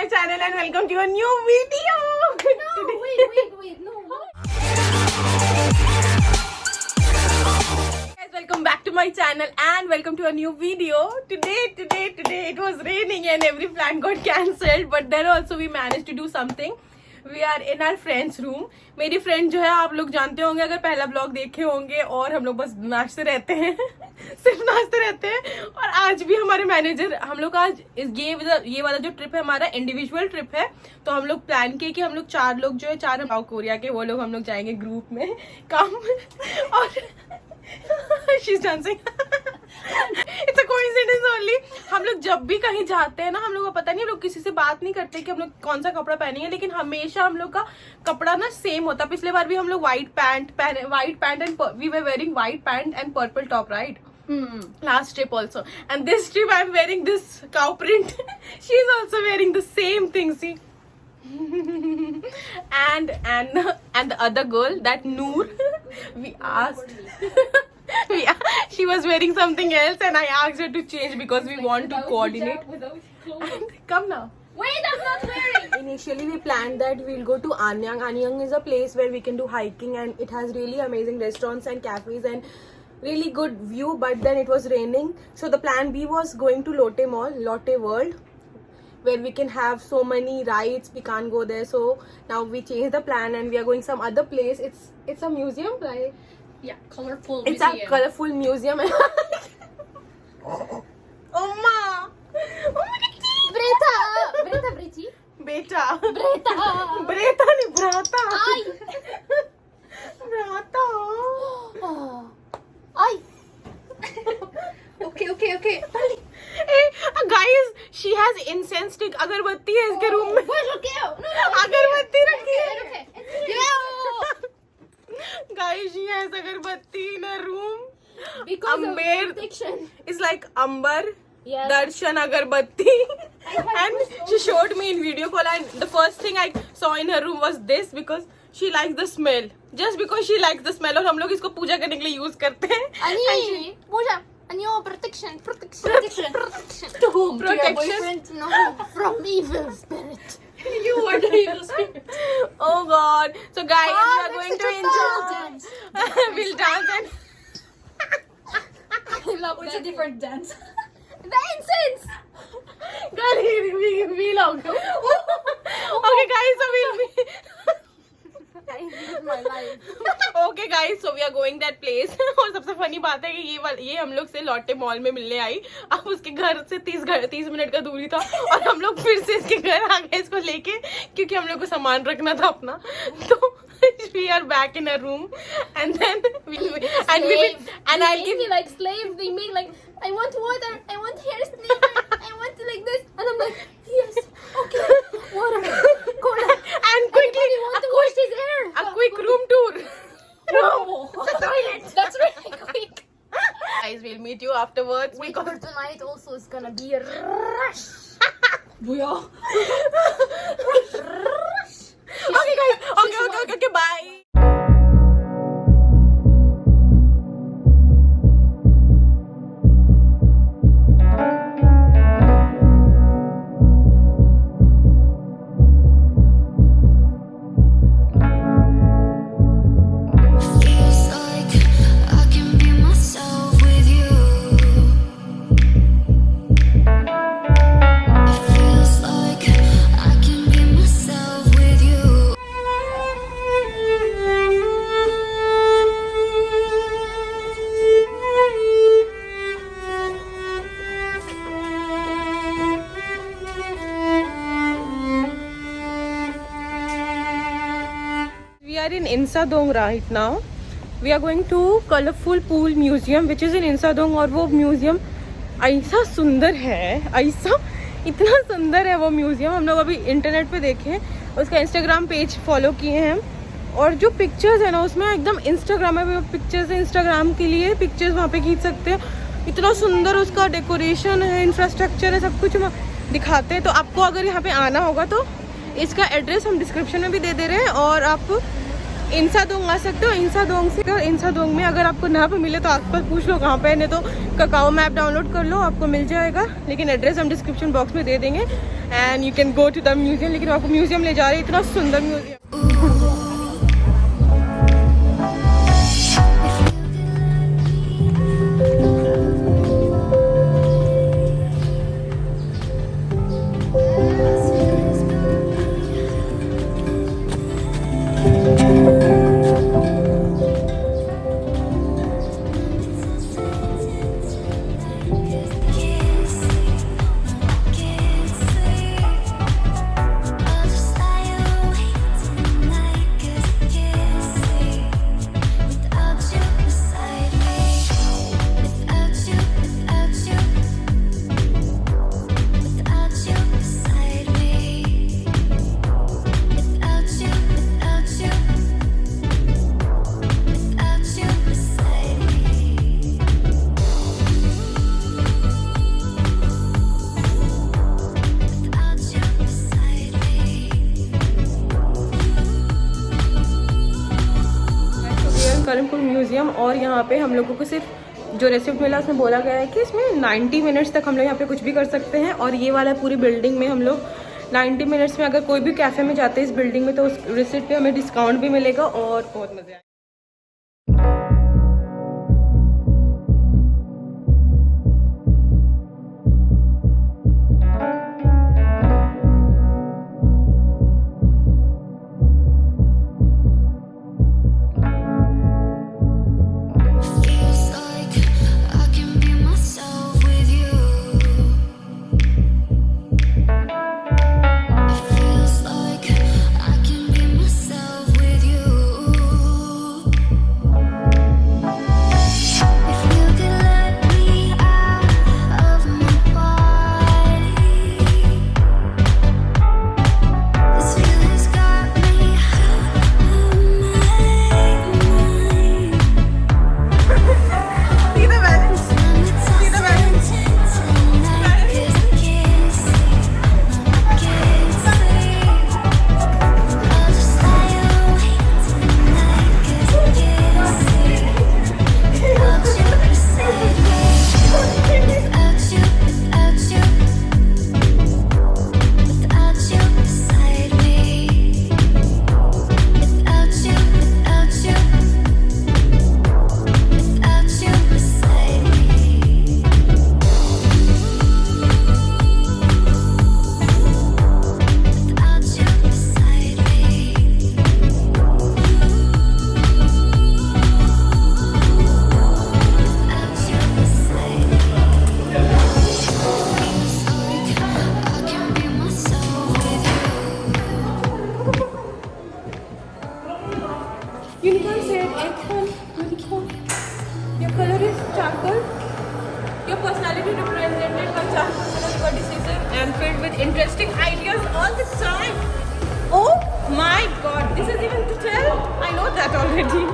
my channel and welcome to a new video. No, wait, no. Guys, welcome back to my channel and welcome to a new video. Today it was raining and every plan got cancelled, but then also we managed to do something. We are in our friend's room. मेरी friend जो है आप लोग जानते होंगे अगर पहला blog देखे होंगे, और हम लोग बस नाचते रहते हैं सिर्फ नाचते रहते हैं। और आज भी हमारे मैनेजर हम लोग आज ये वाला जो ट्रिप है हमारा इंडिविजुअल ट्रिप है, तो हम लोग प्लान किए कि हम लोग 4 लोग जो है 4 साउथ कोरिया के वो लोग हम लोग जाएंगे ग्रुप में काम और she is dancing it's a coincidence only. हम लोग जब भी कहीं जाते हैं ना, हम लोग को पता नहीं, हम लोग किसी से बात नहीं करते कि हम लोग कौन सा कपड़ा पहनेंगे, लेकिन हमेशा हम लोग का कपड़ा ना सेम होता। पिछले बार भी हम लोग white pant and we were wearing white pant and purple top, right? Last trip also, and this trip I'm wearing this cow print. She's also wearing the same thing, see. and the other girl, that Noor, we asked she was wearing something else and I asked her to change because we want to coordinate. Come now. Wait, I'm not wearing. Initially we planned that we'll go to Anyang. Anyang is a place where we can do hiking and it has really amazing restaurants and cafes and really good view, but then it was raining, so the plan B was going to Lotte Mall, Lotte World, where we can have so many rides. We can't go there, so now we changed the plan and we are going some other place. It's a museum, right? Yeah, colorful. It's a colorful museum. Oma, Breta, beta, Breta नहीं brata. Ay. Brata. Ay. Okay. Hey, guys, she has incense stick. अगरबत्ती है इसके room में. अगरबत्ती रखी है. Guys, she has अगरबत्ती in her room. Because of protection. It's like Ambar, Yes. Darshan अगरबत्ती. And she showed me in video call and the first thing I saw in her room was this because she likes the smell. Just because she likes the smell, और हम लोग इसको पूजा करने के लिए use करते हैं. Ani, Puja. Ani, protection. To whom? To your Protection. boyfriend? No, from evil spirit. You are the evil spirit. Oh God! So guys, we are let's going do to a ball enjoy. dance. We'll dance and I love It's a different dance. The incense. girl, we log. Okay guys, so we'll be. I hate my life. Okay guys, so we are going that place. और सबसे funny बात है कि ये हम लोग से Lotte mall में मिलने आई. अब उसके घर से 30 मिनट का दूरी था और हम लोग फिर से इसके घर आ गए इसको लेके, क्योंकि हम लोग को सामान रखना था अपना. तो we are back in a room and then I'll give me like slaves. They make like, I want water, I want hair sniffer, I want like this, and I'm like, yes, okay, water, cola, and quickly want to wash his hair. a quick room tour. No, the toilet. That's really quick. Guys, we'll meet you afterwards. Wait, for tonight also is gonna be a rush. Booyah. Okay guys, okay, bye. Feels like I can be myself with you. It feels like I can be myself with you. We are in Insadong right now. We are going to Colorful Pool Museum which is in Insadong. और वो museum ऐसा सुंदर है, ऐसा इतना सुंदर है वो म्यूजियम. हम लोग अभी इंटरनेट पे देखे, उसका इंस्टाग्राम पेज फॉलो किए हैं और जो पिक्चर्स है ना उसमें एकदम इंस्टाग्राम है, पिक्चर्स है, इंस्टाग्राम के लिए पिक्चर्स वहाँ पे खींच सकते हैं. इतना सुंदर उसका डेकोरेशन है, इंफ्रास्ट्रक्चर है, सब कुछ दिखाते हैं. तो आपको अगर यहाँ पे आना होगा तो इसका एड्रेस हम डिस्क्रिप्शन में भी दे रहे हैं और आप इंसादोंग आ सकते हो। इंसादोंग से, इंसादोंग में अगर आपको ना पे मिले तो आसपास पूछ लो कहाँ पे है, नहीं तो ककाओ मैप डाउनलोड कर लो, आपको मिल जाएगा। लेकिन एड्रेस हम डिस्क्रिप्शन बॉक्स में दे देंगे and you can go to the museum. लेकिन आपको म्यूजियम ले जा रहे हैं, इतना सुंदर म्यूजियम। करीमपुर म्यूजियम, और यहाँ पे हम लोगों को सिर्फ जो रेसिप्ट मिला उसमें बोला गया है कि इसमें 90 मिनट्स तक हम लोग यहाँ पे कुछ भी कर सकते हैं। और ये वाला पूरी बिल्डिंग में हम लोग 90 मिनट्स में अगर कोई भी कैफ़े में जाते हैं इस बिल्डिंग में तो उस रिसिप्ट पे हमें डिस्काउंट भी मिलेगा और बहुत मज़ा आएगा। Feels like I can be myself with you. It feels like I can be myself with you. If you could let me out of my body, this feeling's got me out of my mind. See the balance. See the balance. Unicorn said, "Eggplant, unicorn. Your color is charcoal. Your personality represented by charcoal color. You are decisive and filled with interesting ideas all the time." Oh my God! This is even to tell. I know that already.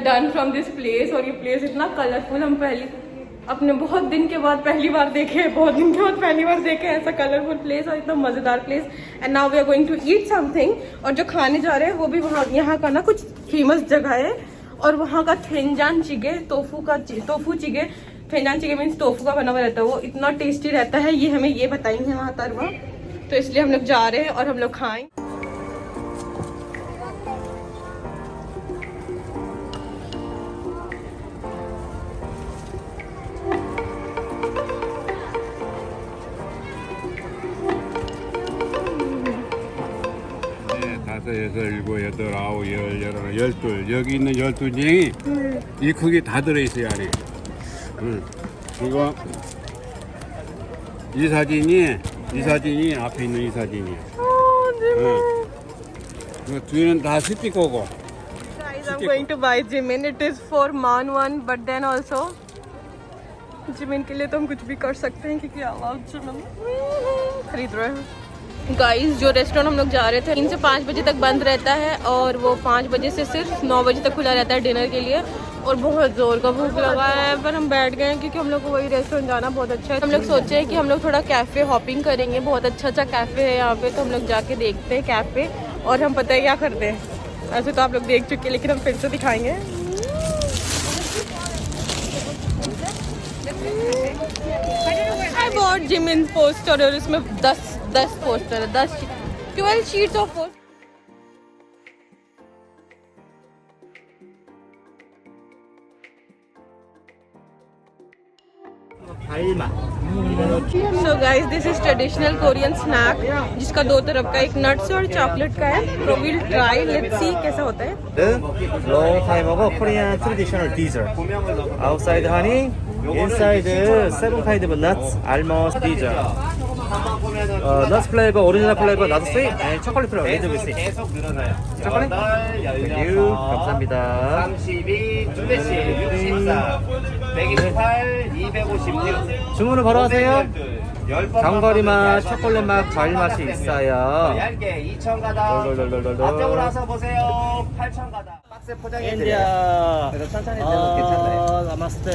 Done from this place. और ये place इतना colourful, हम अपने बहुत दिन के बाद पहली बार देखे ऐसा कलरफुल प्लेस और इतना मज़ेदार place. And now we are going to eat something. और जो खाने जा रहे हैं वो भी वहाँ यहाँ का ना कुछ फेमस जगह है और वहाँ का थेंजान चिगे टोफू चिगे, थेंजान चिगे मीन्स टोफू का बना हुआ रहता है, वो इतना टेस्टी रहता है। ये हमें ये बताएंगे वहाँ तरवा, तो इसलिए हम लोग जा रहे हैं और हम लोग खाएं। 여섯, 일곱, 여덟, 아홉, 열, 열하나, 열둘. 여기 있는 12인형이 이 크기 다 들어있어요, 안에. 그리고 이 사진이 앞에 있는 이 사진이에요. 그 뒤에는 다 스피 거고. Guys, I'm going to buy Jimin. It is for Man one, but then also Jimin के लिए तो हम कुछ भी कर सकते हैं क्योंकि आवाज Jimin खरीद रहे हैं। गाइस, जो रेस्टोरेंट हम लोग जा रहे थे 3 से 5 बजे तक बंद रहता है और वो 5 बजे से सिर्फ 9 बजे तक खुला रहता है डिनर के लिए। और बहुत ज़ोर का भूख लगा है, पर हम बैठ गए हैं क्योंकि हम लोग को वही रेस्टोरेंट जाना बहुत अच्छा है। हम लोग सोचे हैं कि हम लोग थोड़ा कैफ़े हॉपिंग करेंगे, बहुत अच्छा कैफ़े है यहाँ पे, तो हम लोग जाके देखते हैं कैफ़े। और हम पता है क्या करते हैं, ऐसे तो आप लोग देख चुके हैं लेकिन हम फिर से दिखाएंगे। I bought Jimin's पोस्टर और इसमें 10 पोस्टर है, 12 sheets of poster. So guys, this is traditional Korean snack जिसका 2 तरफ का, एक नट्स और चॉकलेट का है। So we'll try, let's see कैसा होता है। long time ago Korean traditional dessert. Outside honey, inside 7 kind of nuts, almonds, dessert. Nuts flavor, original flavor, not sweet, and chocolate flavor, little bit sweet. chocolate? Thank you. 감사합니다. 32, 2대씩 64, 128, 256. 주문을 바로 하세요. 장거리 맛, 초콜릿 맛, 과일 맛이 있어요. 얇게 2,000가닥. 앞쪽으로 와서 보세요. 8,000가닥. 박스 포장해 드려요. 인디아. 그래서 천천히 드셔도 괜찮아요. 나마스테.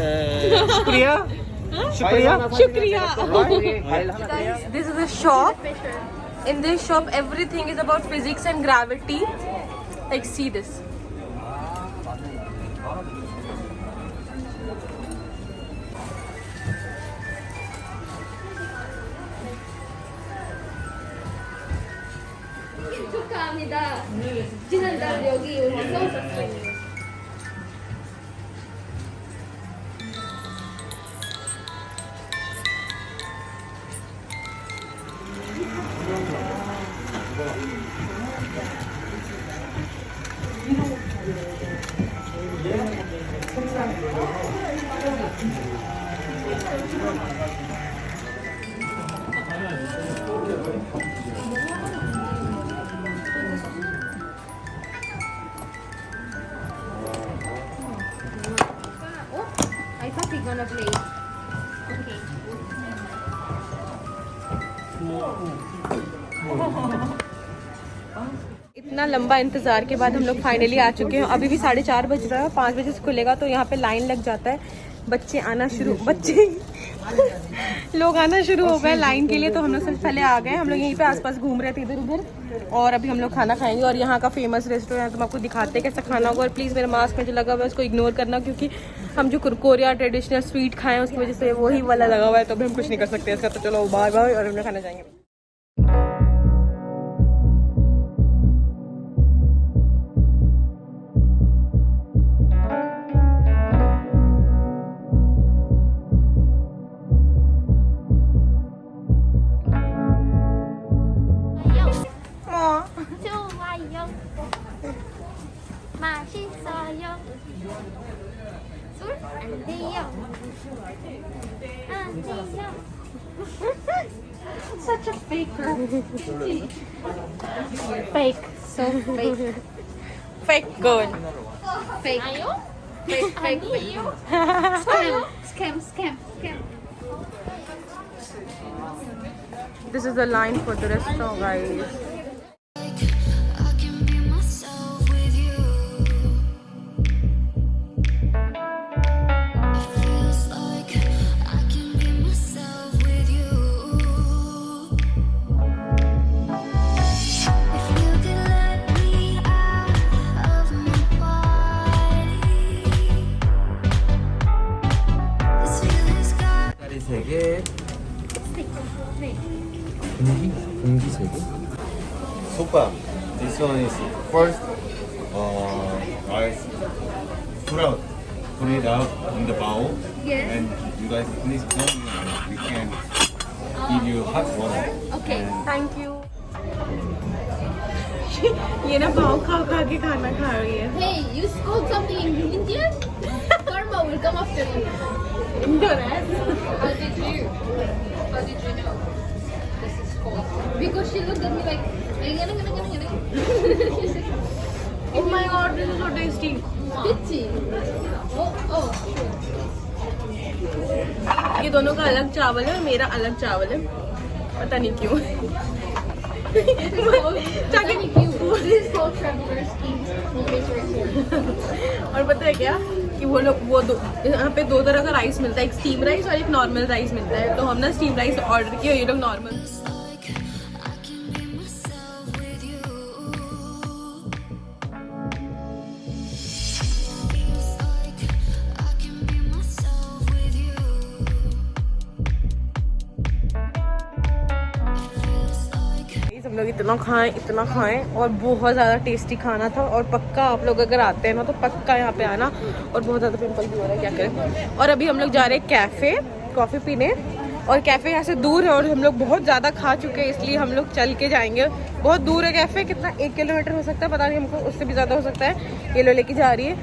슈크리야? 슈크리야? शुक्रिया। 과일 하나 드려요. This is a shop. In this shop, everything is about physics and gravity. Like, see this. 축하합니다. 지난달 여기 와서 오셨어요. I thought we're gonna play. Okay. इतना लंबा इंतजार के बाद हम लोग finally आ चुके हैं। अभी भी 4:30 बज रहा है, 5 बजे से खुलेगा तो यहाँ पे लाइन लग जाता है। लोग आना शुरू हो गए लाइन के लिए, तो हम लोग सबसे पहले आ गए। हम लोग यहीं पे आसपास घूम रहे थे इधर उधर, और अभी हम लोग खाना खाएंगे। और यहाँ का फेमस रेस्टोरेंट है, तो हम आपको दिखाते हैं कैसा खाना होगा। और प्लीज़ मेरा मास्क में जो लगा हुआ है उसको इग्नोर करना, क्योंकि हम जो कोरिया ट्रेडिशनल स्वीट खाए हैं उसकी वजह से वही वाला लगा हुआ है, तो अभी हम कुछ नहीं कर सकते इसका। तो चलो बाय बाय, और हम लोग खाना जाएंगे। 좋아요. 맛있어요. 술 안 돼요. 안 돼요. Such a faker. Fake. So fake. Fake good. Fake. 아요? Fake. Fake. 아니요. Scam. This is the line for the restaurant, guys. I can be myself with you. It feels like I can be myself with you. If you could let me out of my body, 국밥. This one is first rice. Put it out in the bowl. Yes. And you guys please come and we can give you hot water. Okay. Thank you. ये ना पाव खा खा के खाना खा रही है। Hey, you scold something in Indian? Karma will come after you. How did you know this is cold? Because she looked at me like. Oh my god, this is so tasty. Bitchy. Oh. ये दोनों का अलग चावल है और मेरा अलग चावल है, पता नहीं क्यों। Thank you. This is called traveler's king. और पता है क्या कि वो लोग यहाँ पे दो तरह का राइस मिलता है, एक स्टीम राइस और एक नॉर्मल राइस मिलता है। तो हम ना स्टीम राइस ऑर्डर किया, ये लोग नॉर्मल। हम लोग इतना खाएं और बहुत ज़्यादा टेस्टी खाना था। और पक्का आप लोग अगर आते हैं ना तो पक्का यहाँ पे आना। और बहुत ज़्यादा पिंपल भी हो रहा है, क्या करें। और अभी हम लोग जा रहे हैं कैफ़े कॉफ़ी पीने, और कैफ़े यहाँ से दूर है और हम लोग बहुत ज़्यादा खा चुके हैं, इसलिए हम लोग चल के जाएंगे। बहुत दूर है कैफ़े, कितना 1 किलोमीटर हो सकता है, पता नहीं, हमको उससे भी ज़्यादा हो सकता है। ये लो लेके जा रही है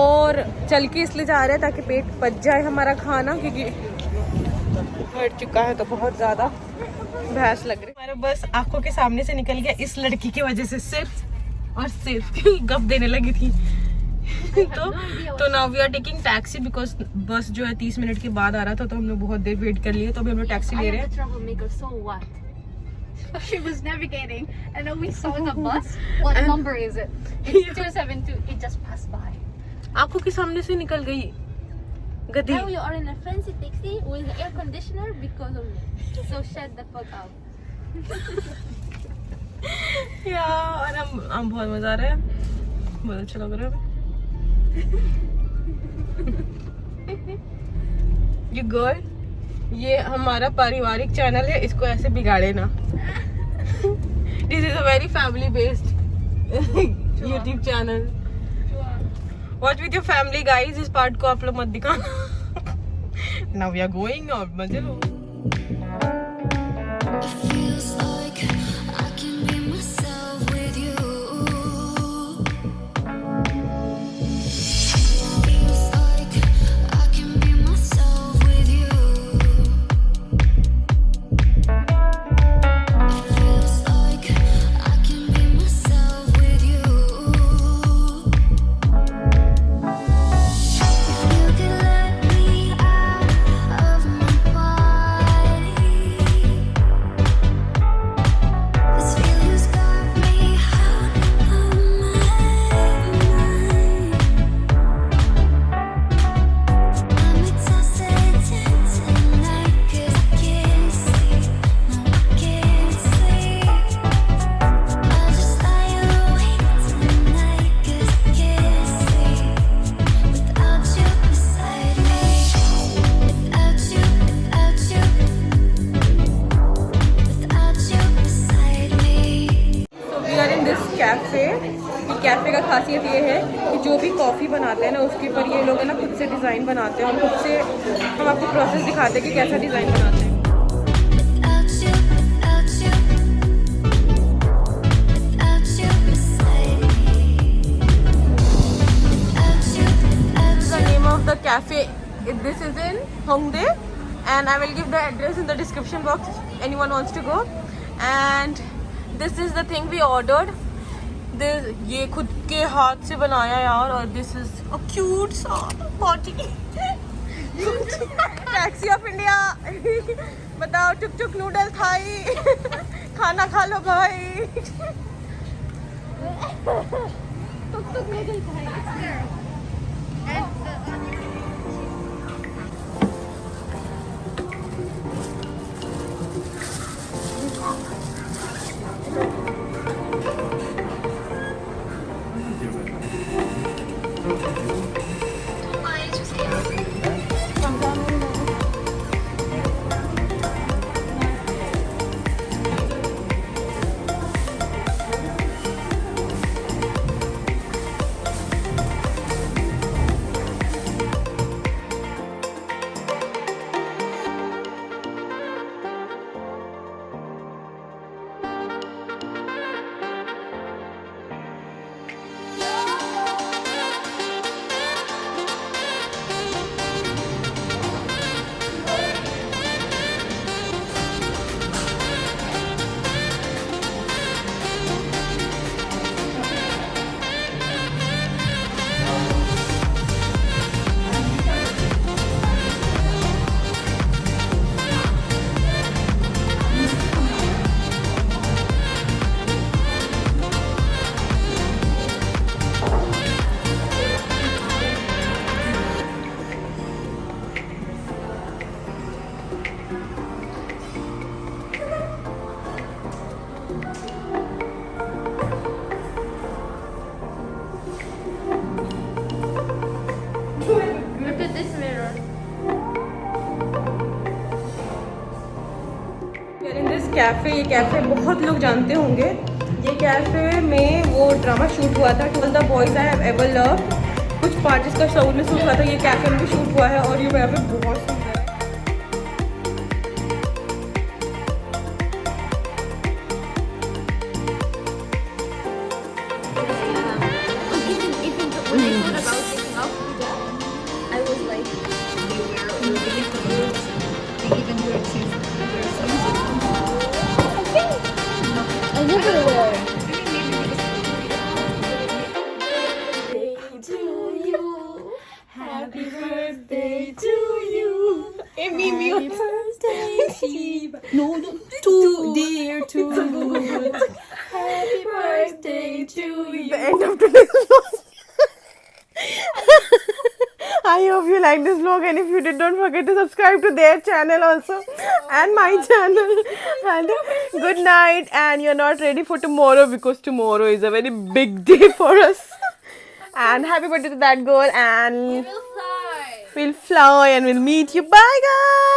और चल के इसलिए जा रहे हैं ताकि पेट पच जाए हमारा खाना, क्योंकि हट चुका है तो बहुत ज़्यादा भैंस लग रही है। हमारा बस आंखों के सामने से निकल गया इस लड़की की वजह से, सिर्फ और सिर्फ गप देने लगी थी। तो now we are taking taxi because bus जो है 30 मिनट के बाद आ रहा था, तो हम लोग बहुत देर वेट कर लिए, तो अभी हम लोग टैक्सी ले रहे हैं। Troublemaker, so what? She was navigating, and then we saw the bus. What number is it? It's 272. It just passed by. आंखों के सामने से निकल गई गधी। Now you are in a fancy taxi with air conditioner because of me. So shut the fuck up. यार हम बहुत मजा आ रहा है, बहुत अच्छा लग रहा है। ये गर्ल, ये हमारा पारिवारिक चैनल है, इसको ऐसे बिगाड़े ना। This is a very family based YouTube channel. Watch with your family guys, इस पार्ट को आप लोग मत दिखाना। नाउ वी आर गोइंग और मजे लो। It feels like I can be myself with you. Feels like I can be myself with you. It feels like I can be myself with you. If you could let me out of my body. This feeling's got me out of my mind. I'm exhausted tonight 'cause I can't sleep. No, I can't sleep. I'll just lie awake tonight 'cause I can't sleep without you beside me. Without you, without you, without you beside me. तो we are in this cafe. ये cafe का खासियत ये है कि जो भी coffee बनाते हैं ना, उसके ऊपर ये लोग है ना खुद से डिज़ाइन बनाते हैं, और खुद से हम आपको प्रोसेस दिखाते हैं कि कैसा डिज़ाइन बनाते हैं। Without you, without you, without you beside me. Without you, without The name of the cafe, this is in Hongdae, and I will give the address in the description box if anyone wants to go. And this is the thing we ordered. This ये खुद के हाथ से बनाया यार, और this is a cute सा potty. Taxi of India. बताओ, टुक टुक नूडल थाई। खाना खा लो भाई। कैफ़े, ये कैफ़े बहुत लोग जानते होंगे। ये कैफ़े में वो ड्रामा शूट हुआ था, to the boys I have ever loved. कुछ पार्ट इसका साउथ में शूट हुआ था, ये कैफ़े में भी शूट हुआ है और ये यहाँ पे बहुत सुंदर है। Even when I thought about taking off hijab, I was like, I never wear. Happy birthday to you. Happy birthday, Shiva. No, too dear to you. Happy birthday to you. The end of today's vlog. I hope you like this vlog, and if you did, don't forget to subscribe to their channel also and my channel. And good night. And you're not ready for tomorrow because tomorrow is a very big day for us. And happy birthday to that girl, and We'll fly. we'll fly and we'll meet you. Bye guys.